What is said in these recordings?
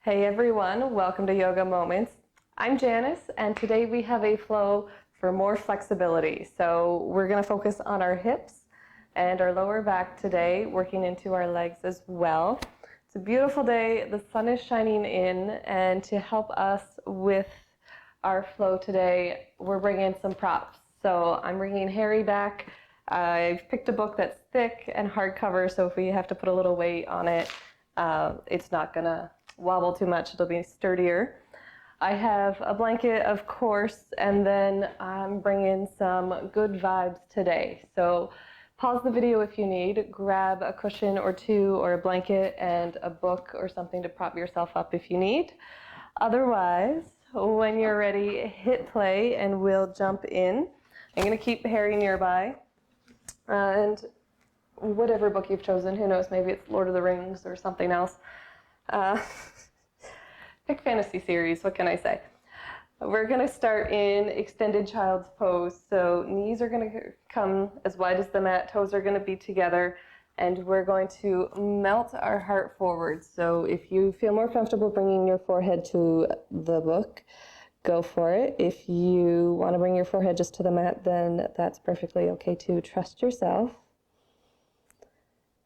Hey everyone, welcome to Yoga Moments. I'm Janice, and today we have a flow for more flexibility. So we're going to focus on our hips and our lower back today, working into our legs as well. It's a beautiful day, the sun is shining in, and to help us with our flow today, we're bringing some props. So I'm bringing Harry back. I've picked a book that's thick and hardcover, so if we have to put a little weight on it, it's not going to wobble too much, it'll be sturdier. I have a blanket, of course, and then I'm bringing some good vibes today. So pause the video if you need, grab a cushion or two or a blanket and a book or something to prop yourself up if you need. Otherwise, when you're ready, hit play and we'll jump in. I'm going to keep Harry nearby, and whatever book you've chosen, who knows, maybe it's Lord of the Rings or something else. Pick fantasy series, what can I say? We're going to start in extended child's pose. So knees are going to come as wide as the mat, toes are going to be together, and we're going to melt our heart forward. So if you feel more comfortable bringing your forehead to the book, go for it. If you want to bring your forehead just to the mat, then that's perfectly okay too. Trust yourself.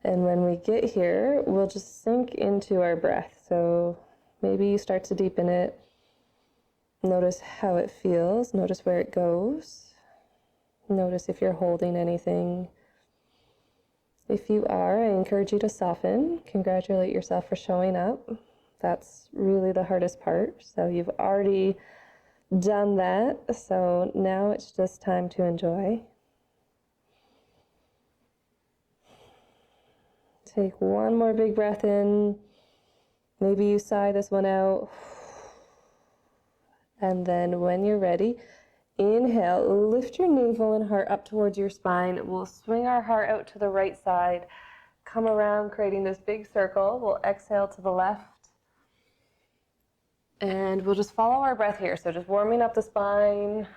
And when we get here, we'll just sink into our breath. So maybe you start to deepen it. Notice how it feels. Notice where it goes. Notice if you're holding anything. If you are, I encourage you to soften. Congratulate yourself for showing up. That's really the hardest part. So you've already done that. So now it's just time to enjoy. Take one more big breath in. Maybe you sigh this one out. And then when you're ready, inhale, lift your navel and heart up towards your spine. We'll swing our heart out to the right side, come around, creating this big circle. We'll exhale to the left. And we'll just follow our breath here. So just warming up the spine.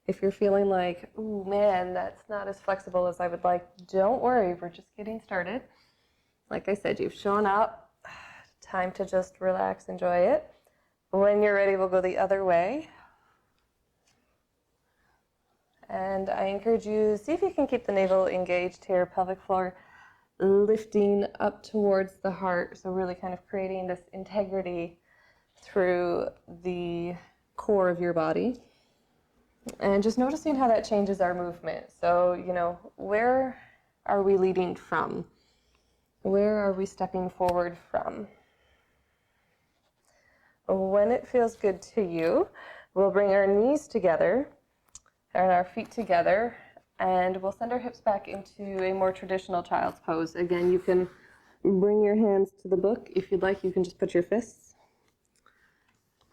If you're feeling like, ooh, man, that's not as flexible as I would like, don't worry, we're just getting started. Like I said, you've shown up. Time to just relax, enjoy it. When you're ready, we'll go the other way. And I encourage you, see if you can keep the navel engaged here, pelvic floor lifting up towards the heart. So really kind of creating this integrity through the core of your body. And just noticing how that changes our movement. So, where are we leading from? Where are we stepping forward from? When it feels good to you, we'll bring our knees together and our feet together, and we'll send our hips back into a more traditional child's pose. Again, you can bring your hands to the book. If you'd like, you can just put your fists.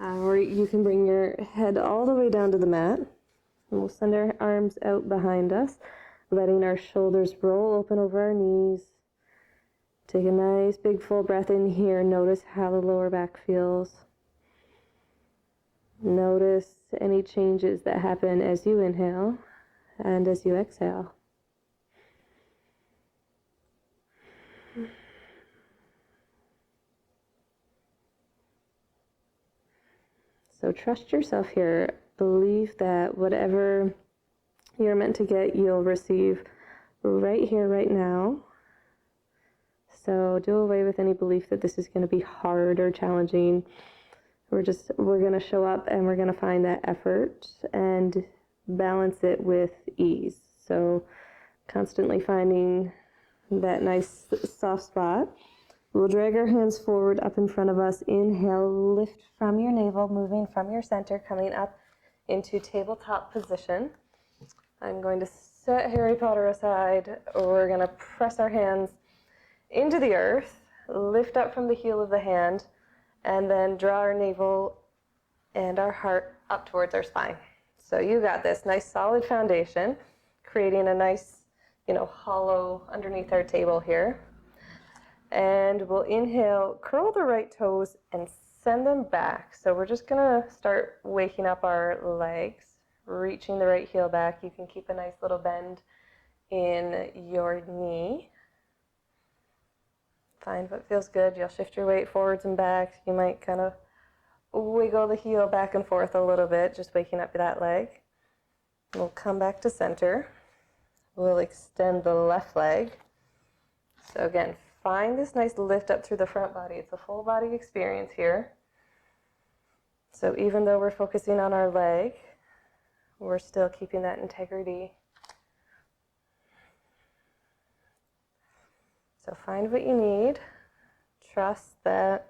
Or you can bring your head all the way down to the mat. And we'll send our arms out behind us, letting our shoulders roll open over our knees. Take a nice big full breath in here. Notice how the lower back feels. Notice any changes that happen as you inhale and as you exhale. So trust yourself here. Believe that whatever you're meant to get, you'll receive right here, right now. So do away with any belief that this is going to be hard or challenging. We're going to show up and we're going to find that effort and balance it with ease. So constantly finding that nice soft spot. We'll drag our hands forward up in front of us. Inhale, lift from your navel, moving from your center, coming up into tabletop position. I'm going to set Harry Potter aside. We're going to press our hands into the earth, lift up from the heel of the hand, and then draw our navel and our heart up towards our spine. So you got this nice solid foundation, creating a nice, hollow underneath our table here. And we'll inhale, curl the right toes and send them back. So we're just gonna start waking up our legs, reaching the right heel back. You can keep a nice little bend in your knee. Find what feels good. You'll shift your weight forwards and back. You might kind of wiggle the heel back and forth a little bit, just waking up that leg. We'll come back to center. We'll extend the left leg. So again, find this nice lift up through the front body. It's a full body experience here. So even though we're focusing on our leg, we're still keeping that integrity. So find what you need. Trust that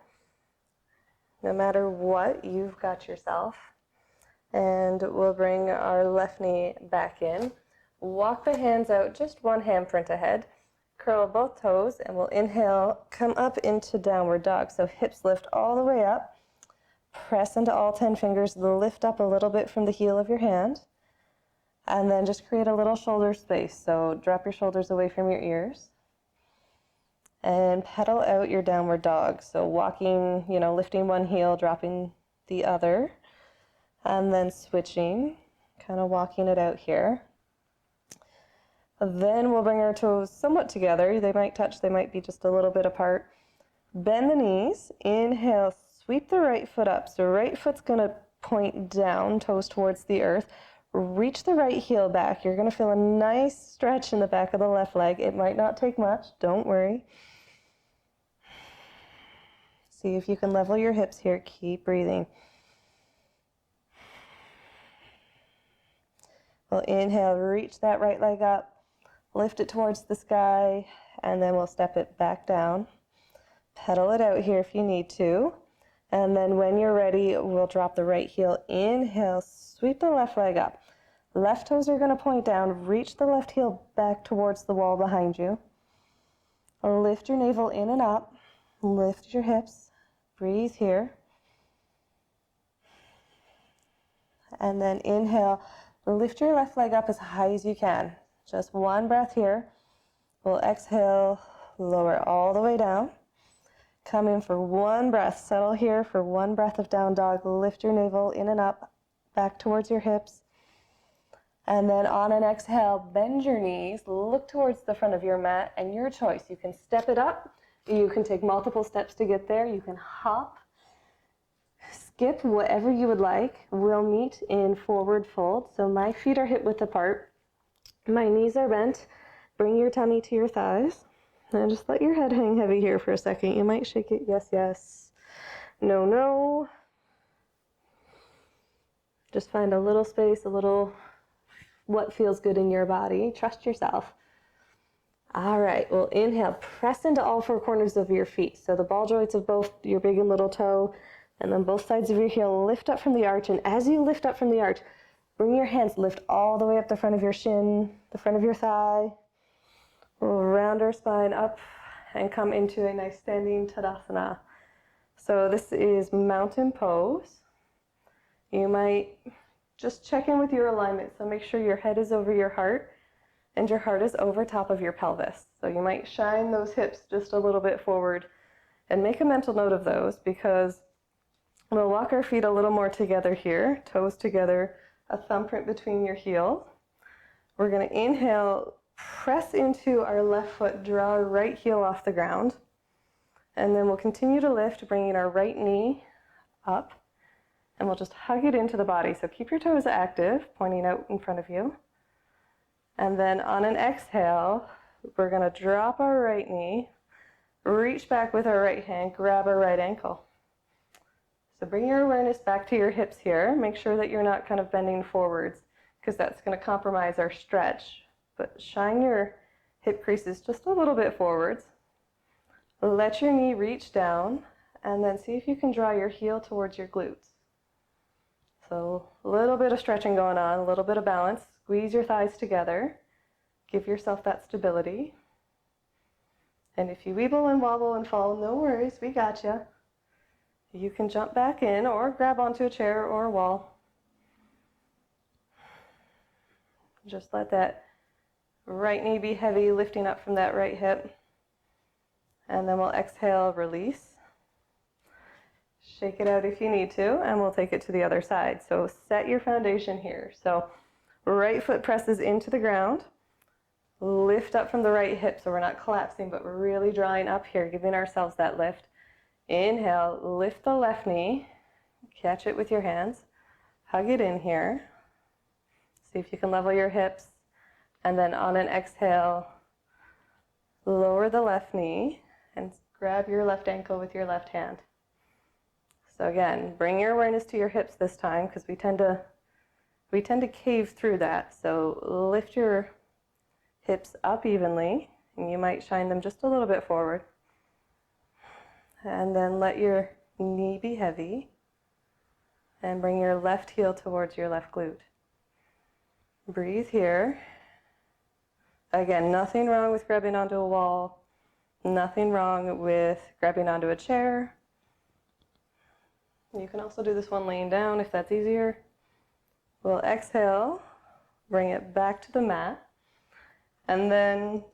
no matter what, you've got yourself. And we'll bring our left knee back in. Walk the hands out, just one hand front ahead. Curl both toes, and we'll inhale, come up into downward dog. So hips lift all the way up. Press into all 10 fingers, lift up a little bit from the heel of your hand. And then just create a little shoulder space. So drop your shoulders away from your ears. And pedal out your downward dog. So walking, lifting one heel, dropping the other, and then switching, kind of walking it out here. Then we'll bring our toes somewhat together. They might touch, they might be just a little bit apart. Bend the knees, inhale, sweep the right foot up. So right foot's gonna point down, toes towards the earth. Reach the right heel back. You're gonna feel a nice stretch in the back of the left leg. It might not take much, don't worry. See if you can level your hips here. Keep breathing. We'll inhale, reach that right leg up, lift it towards the sky, and then we'll step it back down. Pedal it out here if you need to. And then when you're ready, we'll drop the right heel. Inhale, sweep the left leg up. Left toes are going to point down. Reach the left heel back towards the wall behind you. Lift your navel in and up. Lift your hips. Breathe here. And then inhale, lift your left leg up as high as you can. Just one breath here. We'll exhale, lower all the way down. Come in for one breath. Settle here for one breath of down dog. Lift your navel in and up, back towards your hips. And then on an exhale, bend your knees, look towards the front of your mat, and your choice. You can step it up. You can take multiple steps to get there. You can hop, skip, whatever you would like. We'll meet in forward fold. So my feet are hip width apart. My knees are bent. Bring your tummy to your thighs. And just let your head hang heavy here for a second. You might shake it. Yes, yes. No, no. Just find a little space, a little what feels good in your body. Trust yourself. All right, well, inhale, press into all four corners of your feet. So the ball joints of both your big and little toe, and then both sides of your heel, lift up from the arch. And as you lift up from the arch, bring your hands, lift all the way up the front of your shin, the front of your thigh. We'll round our spine up and come into a nice standing Tadasana. So this is mountain pose. You might just check in with your alignment. So make sure your head is over your heart and your heart is over top of your pelvis. So you might shine those hips just a little bit forward and make a mental note of those, because we'll walk our feet a little more together here, toes together, a thumbprint between your heels. We're going to inhale, press into our left foot, draw our right heel off the ground, and then we'll continue to lift, bringing our right knee up, and we'll just hug it into the body. So keep your toes active, pointing out in front of you. And then on an exhale, we're going to drop our right knee, reach back with our right hand, grab our right ankle. So bring your awareness back to your hips here. Make sure that you're not kind of bending forwards, because that's going to compromise our stretch. But shine your hip creases just a little bit forwards. Let your knee reach down, and then see if you can draw your heel towards your glutes. So a little bit of stretching going on, a little bit of balance. Squeeze your thighs together. Give yourself that stability. And if you weeble and wobble and fall, no worries, we got you. You can jump back in or grab onto a chair or a wall. Just let that right knee be heavy, lifting up from that right hip. And then we'll exhale, release. Shake it out if you need to, and we'll take it to the other side. So set your foundation here. So right foot presses into the ground. Lift up from the right hip so we're not collapsing, but we're really drawing up here, giving ourselves that lift. Inhale, lift the left knee, catch it with your hands, hug it in here. See if you can level your hips. And then on an exhale, lower the left knee and grab your left ankle with your left hand. So again, bring your awareness to your hips this time because we tend to cave through that. So lift your hips up evenly, and you might shine them just a little bit forward. And then let your knee be heavy and bring your left heel towards your left glute. Breathe here. Again, nothing wrong with grabbing onto a wall, nothing wrong with grabbing onto a chair. You can also do this one laying down if that's easier. We'll exhale, bring it back to the mat, and then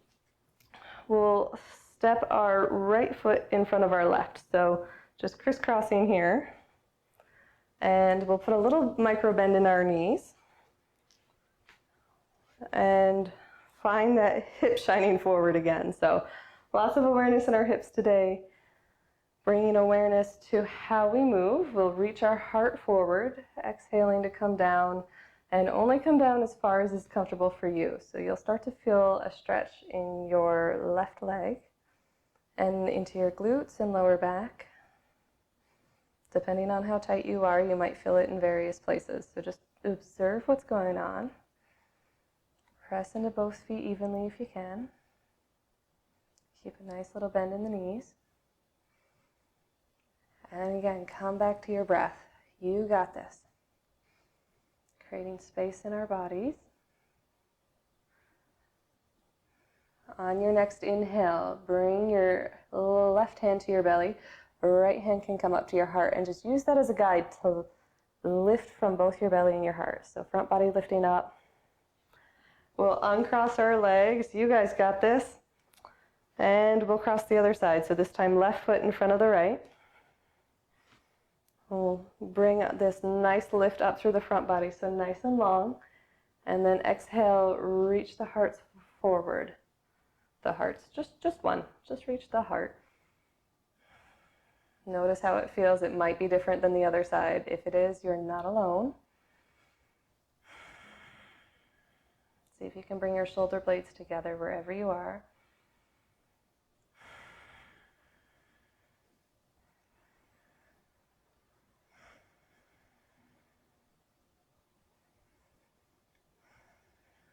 we'll step our right foot in front of our left. So just crisscrossing here, and we'll put a little micro bend in our knees, and find that hip shining forward again. So lots of awareness in our hips today. Bringing awareness to how we move. We'll reach our heart forward, exhaling to come down, and only come down as far as is comfortable for you. So you'll start to feel a stretch in your left leg and into your glutes and lower back. Depending on how tight you are, you might feel it in various places. So just observe what's going on. Press into both feet evenly if you can. Keep a nice little bend in the knees. And again, come back to your breath. You got this. Creating space in our bodies. On your next inhale, bring your left hand to your belly. Right hand can come up to your heart, and just use that as a guide to lift from both your belly and your heart. So front body lifting up. We'll uncross our legs. You guys got this. And we'll cross the other side. So this time left foot in front of the right. We'll bring this nice lift up through the front body, so nice and long. And then exhale, reach the hearts forward. The hearts, just one. Just reach the heart. Notice how it feels. It might be different than the other side. If it is, you're not alone. See if you can bring your shoulder blades together wherever you are.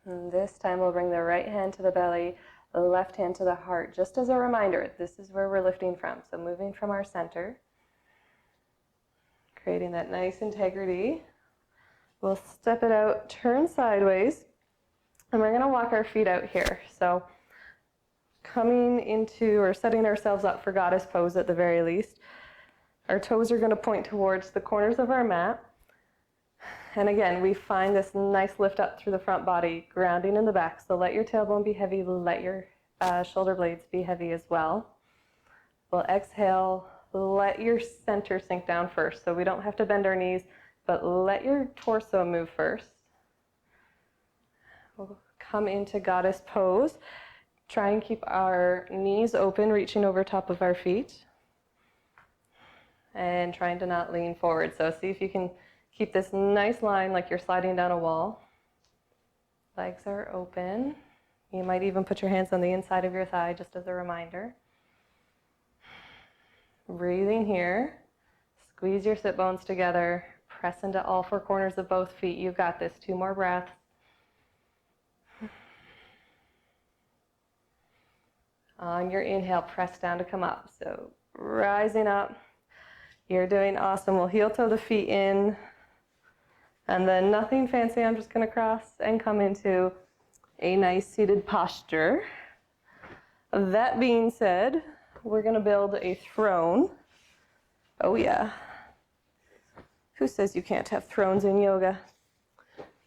And this time we'll bring the right hand to the belly, the left hand to the heart. Just as a reminder, this is where we're lifting from. So moving from our center, creating that nice integrity. We'll step it out, turn sideways, and we're going to walk our feet out here. So coming into or setting ourselves up for goddess pose at the very least. Our toes are going to point towards the corners of our mat. And again, we find this nice lift up through the front body, grounding in the back. So let your tailbone be heavy, let your shoulder blades be heavy as well. We'll exhale, let your center sink down first. So we don't have to bend our knees, but let your torso move first. We'll come into goddess pose. Try and keep our knees open, reaching over top of our feet. And trying to not lean forward. So see if you can keep this nice line like you're sliding down a wall. Legs are open. You might even put your hands on the inside of your thigh just as a reminder. Breathing here. Squeeze your sit bones together. Press into all four corners of both feet. You got this. 2 more breaths. On your inhale, press down to come up. So rising up. You're doing awesome. We'll heel toe the feet in. And then nothing fancy, I'm just going to cross and come into a nice seated posture. That being said, we're going to build a throne. Oh yeah. Who says you can't have thrones in yoga?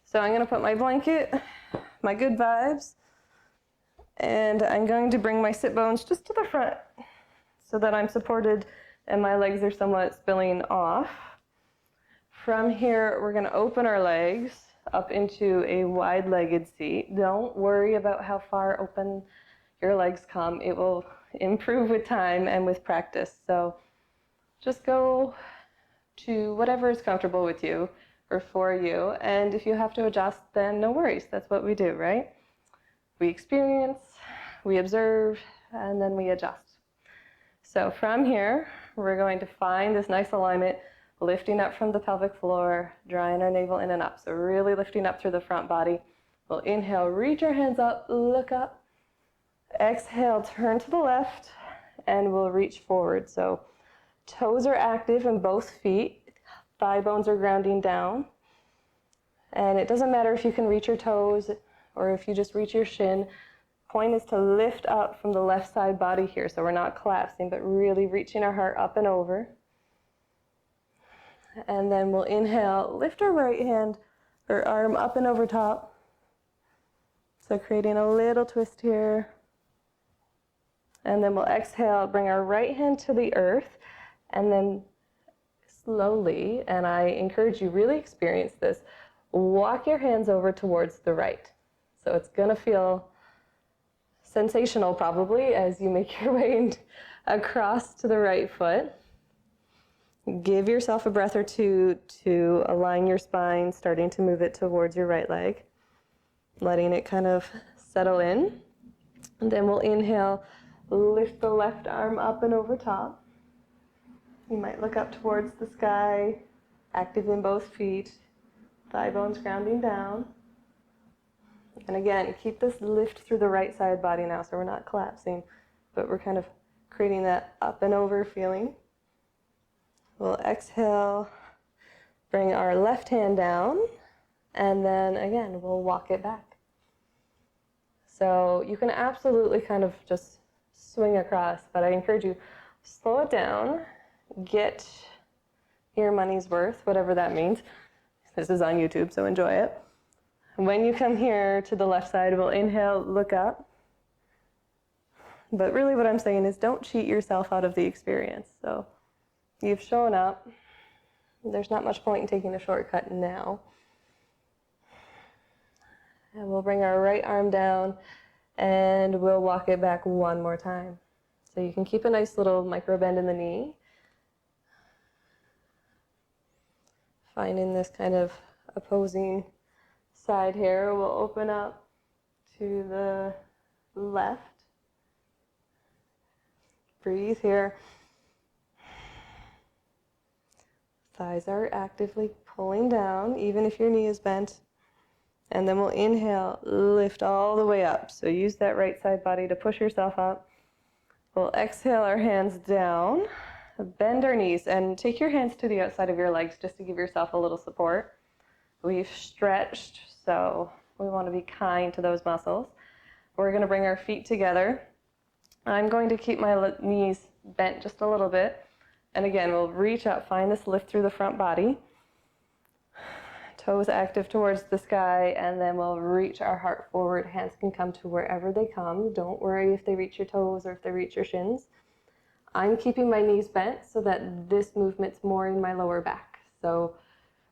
So I'm going to put my blanket, my good vibes, and I'm going to bring my sit bones just to the front so that I'm supported and my legs are somewhat spilling off. From here, we're going to open our legs, up into a wide-legged seat. Don't worry about how far open your legs come. It will improve with time and with practice. So just go to whatever is comfortable with you or for you. And if you have to adjust, then no worries. That's what we do, right? We experience, we observe, and then we adjust. So from here, we're going to find this nice alignment, lifting up from the pelvic floor, drawing our navel in and up. So really lifting up through the front body. We'll inhale, reach our hands up, look up. Exhale, turn to the left, and we'll reach forward. So toes are active in both feet. Thigh bones are grounding down. And it doesn't matter if you can reach your toes or if you just reach your shin. Point is to lift up from the left side body here. So we're not collapsing, but really reaching our heart up and over. And then we'll inhale, lift our right hand or arm up and over top. So creating a little twist here. And then we'll exhale, bring our right hand to the earth, and then slowly, and I encourage you really experience this, walk your hands over towards the right. So it's going to feel sensational probably as you make your way across to the right foot. Give yourself a breath or two to align your spine, starting to move it towards your right leg, letting it kind of settle in. And then we'll inhale, lift the left arm up and over top. You might look up towards the sky, active in both feet, thigh bones grounding down. And again, keep this lift through the right side body now, so we're not collapsing, but we're kind of creating that up and over feeling. We'll exhale, bring our left hand down, and then again, we'll walk it back. So you can absolutely kind of just swing across, but I encourage you, slow it down, get your money's worth, whatever that means. This is on YouTube, so enjoy it. When you come here to the left side, we'll inhale, look up. But really what I'm saying is don't cheat yourself out of the experience. So you've shown up. There's not much point in taking a shortcut now. And we'll bring our right arm down and we'll walk it back one more time. So you can keep a nice little micro bend in the knee. Finding this kind of opposing side here, we'll open up to the left. Breathe here. Thighs are actively pulling down, even if your knee is bent. And then we'll inhale, lift all the way up. So use that right side body to push yourself up. We'll exhale our hands down, bend our knees, and take your hands to the outside of your legs just to give yourself a little support. We've stretched, so we want to be kind to those muscles. We're going to bring our feet together. I'm going to keep my knees bent just a little bit. And again, we'll reach up, find this lift through the front body. Toes active towards the sky, and then we'll reach our heart forward. Hands can come to wherever they come. Don't worry if they reach your toes or if they reach your shins. I'm keeping my knees bent so that this movement's more in my lower back. So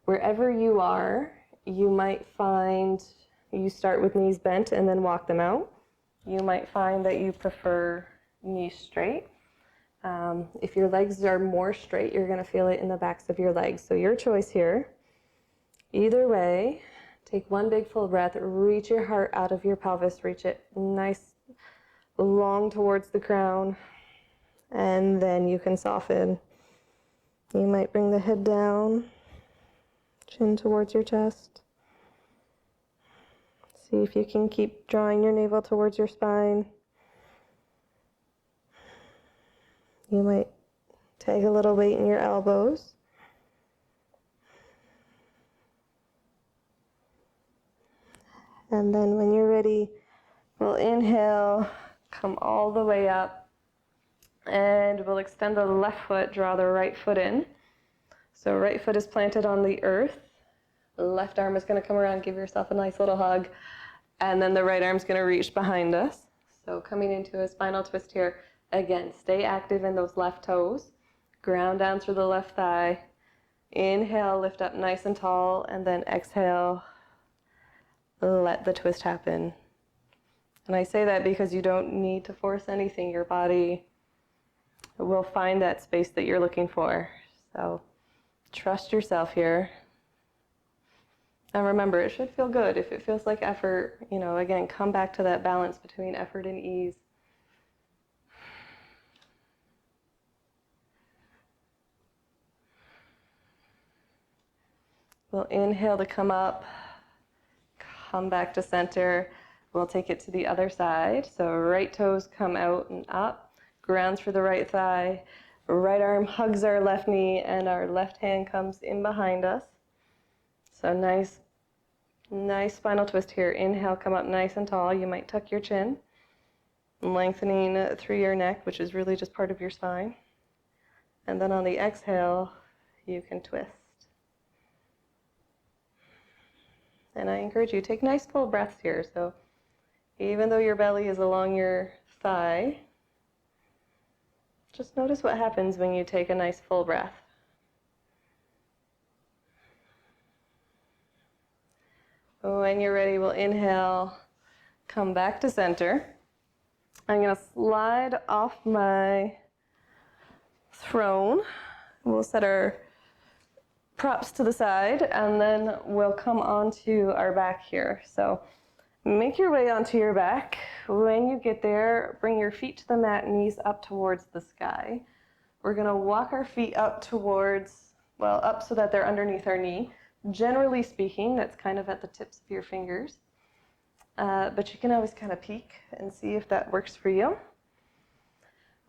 wherever you are, you might find you start with knees bent and then walk them out. You might find that you prefer knees straight. If your legs are more straight, you're going to feel it in the backs of your legs. So your choice here. Either way, take one big full breath, reach your heart out of your pelvis, reach it nice, long towards the crown, and then you can soften. You might bring the head down, chin towards your chest. See if you can keep drawing your navel towards your spine. You might take a little weight in your elbows. And then when you're ready, we'll inhale, come all the way up, and we'll extend the left foot, draw the right foot in. So right foot is planted on the earth. Left arm is going to come around, give yourself a nice little hug, and then the right arm's going to reach behind us. So coming into a spinal twist here. Again, stay active in those left toes. Ground down through the left thigh. Inhale, lift up nice and tall, and then exhale, let the twist happen. And I say that because you don't need to force anything. Your body will find that space that you're looking for. So trust yourself here. And remember, it should feel good. If it feels like effort, again, come back to that balance between effort and ease. We'll inhale to come up, come back to center. We'll take it to the other side. So right toes come out and up, grounds for the right thigh, right arm hugs our left knee, and our left hand comes in behind us. So nice spinal twist here. Inhale, come up nice and tall. You might tuck your chin, lengthening through your neck, which is really just part of your spine. And then on the exhale, you can twist. And I encourage you, take nice full breaths here. So even though your belly is along your thigh, just notice what happens when you take a nice full breath. When you're ready, we'll inhale, come back to center. I'm going to slide off my throne. We'll set our props to the side, and then we'll come onto our back here. So make your way onto your back. When you get there, bring your feet to the mat, knees up towards the sky. We're going to walk our feet up towards, up so that they're underneath our knee. Generally speaking, that's kind of at the tips of your fingers. But you can always kind of peek and see if that works for you.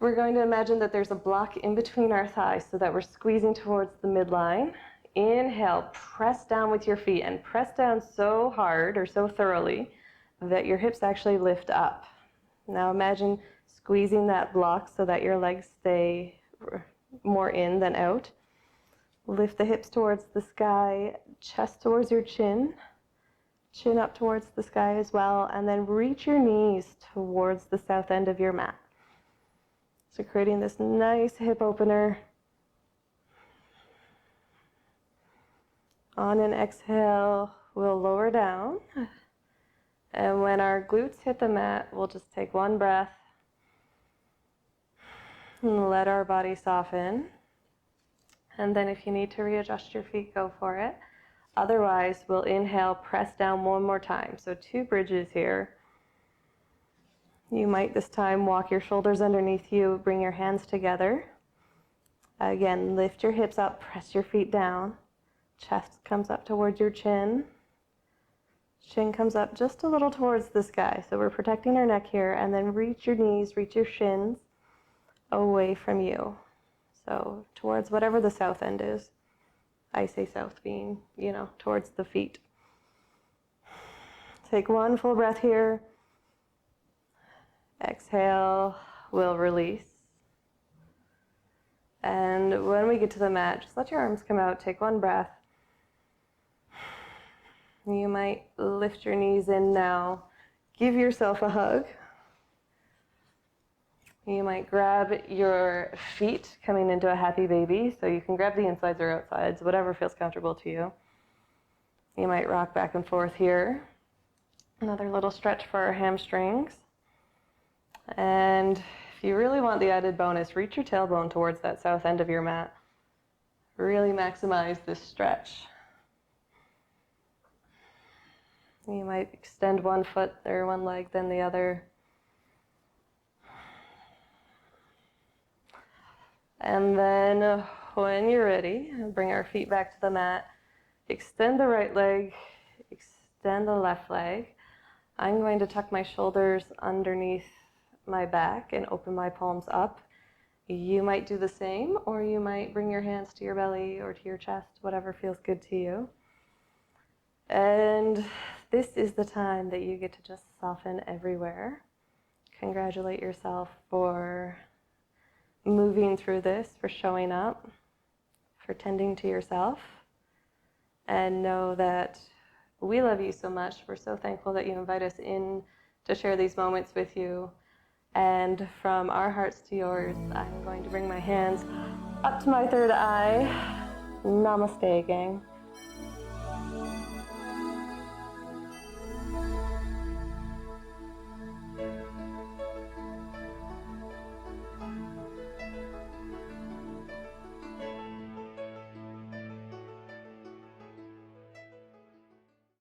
We're going to imagine that there's a block in between our thighs so that we're squeezing towards the midline. Inhale, press down with your feet, and press down so hard or so thoroughly that your hips actually lift up. Now imagine squeezing that block so that your legs stay more in than out. Lift the hips towards the sky, chest towards your chin, chin up towards the sky as well, and then reach your knees towards the south end of your mat. So creating this nice hip opener. On an exhale, we'll lower down. And when our glutes hit the mat, we'll just take one breath and let our body soften. And then if you need to readjust your feet, go for it. Otherwise, we'll inhale, press down one more time. So 2 bridges here. You might this time walk your shoulders underneath you, bring your hands together. Again, lift your hips up, press your feet down. Chest comes up towards your chin. Chin comes up just a little towards the sky. So we're protecting our neck here, and then reach your knees, reach your shins away from you. So towards whatever the south end is. I say south being, towards the feet. Take one full breath here. Exhale, we'll release. And when we get to the mat, just let your arms come out, take one breath. You might lift your knees in now. Give yourself a hug. You might grab your feet coming into a happy baby. So you can grab the insides or outsides, whatever feels comfortable to you. You might rock back and forth here. Another little stretch for our hamstrings. And if you really want the added bonus, reach your tailbone towards that south end of your mat. Really maximize this stretch. You might extend one foot or one leg, then the other. And then when you're ready, bring our feet back to the mat. Extend the right leg, extend the left leg. I'm going to tuck my shoulders underneath my back and open my palms up. You might do the same, or you might bring your hands to your belly or to your chest, whatever feels good to you. And this is the time that you get to just soften everywhere. Congratulate yourself for moving through this, for showing up, for tending to yourself. And know that we love you so much. We're so thankful that you invite us in to share these moments with you. And from our hearts to yours, I'm going to bring my hands up to my third eye. Namaste, gang.